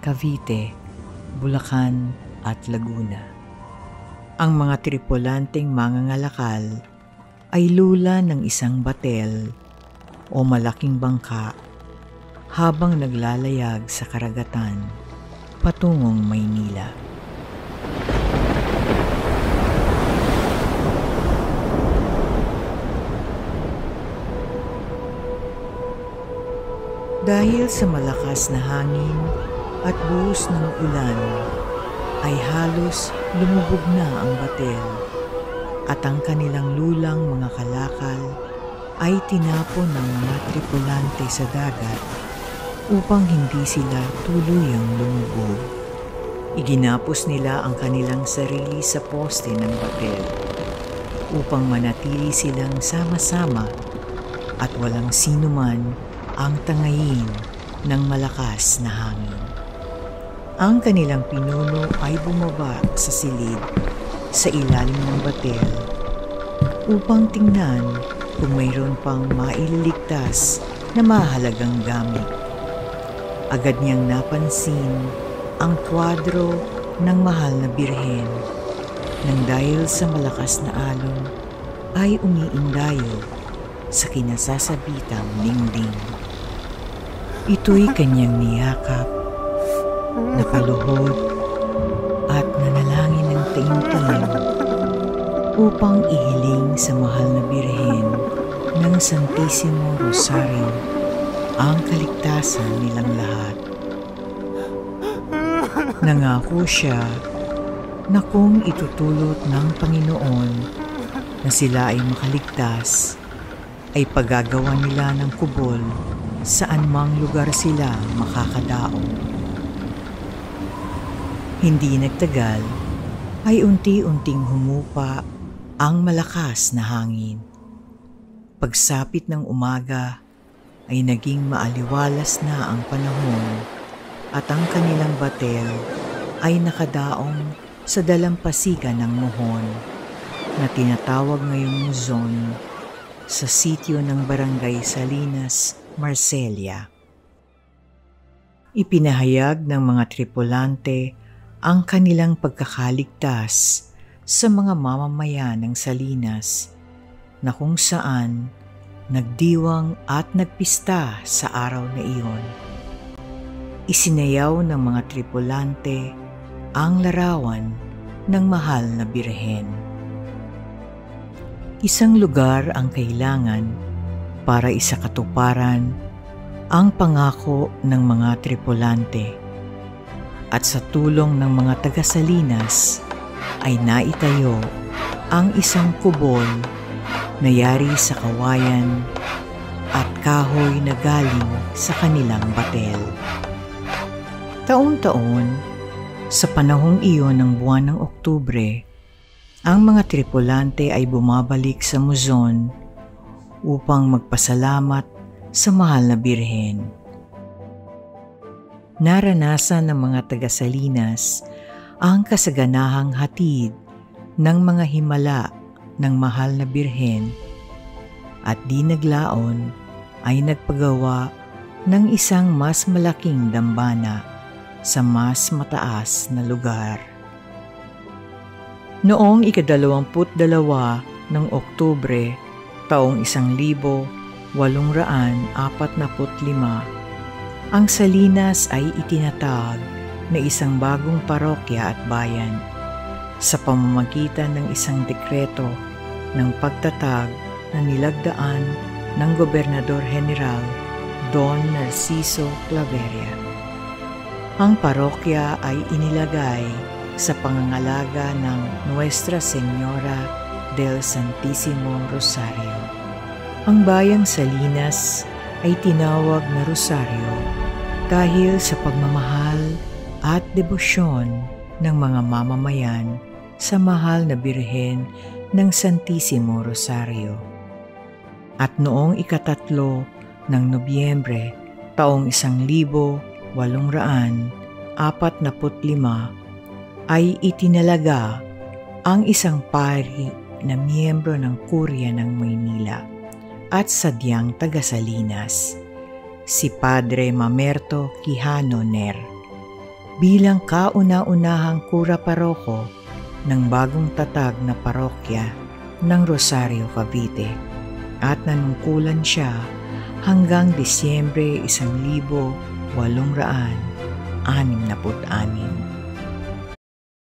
Cavite, Bulacan at Laguna. Ang mga tripulanteng mangangalakal ay lula ng isang batel o malaking bangka habang naglalayag sa karagatan patungong Maynila. Dahil sa malakas na hangin at buhos ng ulan, ay halos lumubog na ang batel at ang kanilang lulang mga kalakal ay tinapon ng mga tripulante sa dagat upang hindi sila tuluyang lumubog. Iginapos nila ang kanilang sarili sa poste ng batel upang manatili silang sama-sama at walang sinuman ang tangayin ng malakas na hangin. Ang kanilang pinuno ay bumaba sa silid sa ilalim ng batel upang tingnan kung mayroon pang maililigtas na mahalagang gamit. Agad niyang napansin ang kwadro ng mahal na birhen nang dahil sa malakas na alon ay umiindayo sa kinasasabitang dingding. Ito'y kanyang niyakap, nakaluhod at nanalangin ng taimtim upang ihiling sa mahal na birhen ng Santissimo Rosario ang kaligtasan nilang lahat. Nangako siya na kung itutulot ng Panginoon na sila ay makaligtas, ay paggagawa nila ng kubol saan mang lugar sila makakadaong. Hindi nagtagal ay unti-unting humupa ang malakas na hangin. Pagsapit ng umaga ay naging maaliwalas na ang panahon at ang kanilang batel ay nakadaong sa dalampasigan ng Mohon na tinatawag ngayong Luzon sa sitio ng Barangay Salinas, Marcelia. Ipinahayag ng mga tripulante ang kanilang pagkakaligtas sa mga mamamayan ng Salinas na kung saan nagdiwang at nagpista sa araw na iyon. Isinayaw ng mga tripulante ang larawan ng mahal na birhen. Isang lugar ang kailangan para isakatuparan ang pangako ng mga tripulante at sa tulong ng mga taga-Salinas ay naitayo ang isang kubol na yari sa kawayan at kahoy na galing sa kanilang batel. Taon-taon, sa panahong iyon ng buwan ng Oktubre, ang mga tripulante ay bumabalik sa Luzon upang magpasalamat sa mahal na birhen. Naranasan ng mga taga-Salinas ang kasaganahang hatid ng mga himala ng mahal na birhen at di naglaon ay nagpagawa ng isang mas malaking dambana sa mas mataas na lugar. Noong ika-22 ng Oktubre taong 1845, ang Salinas ay itinatag na isang bagong parokya at bayan sa pamamagitan ng isang dekreto ng pagtatag na nilagdaan ng Gobernador General Don Narciso Claveria. Ang parokya ay inilagay sa pangangalaga ng Nuestra Señora del Santissimo Rosario. Ang bayang Salinas ay tinawag na Rosario dahil sa pagmamahal at debosyon ng mga mamamayan sa mahal na birhen ng Santissimo Rosario. At noong ika-3 ng Nobyembre taong 1845 ay itinalaga ang isang pari na miyembro ng Kurya ng Maynila at sadyang taga-Salinas, si Padre Mamerto Quijano Ner. bilang kauna-unahang kura paroko ng bagong tatag na parokya ng Rosario, Cavite, at nanungkulan siya hanggang Disyembre 1866.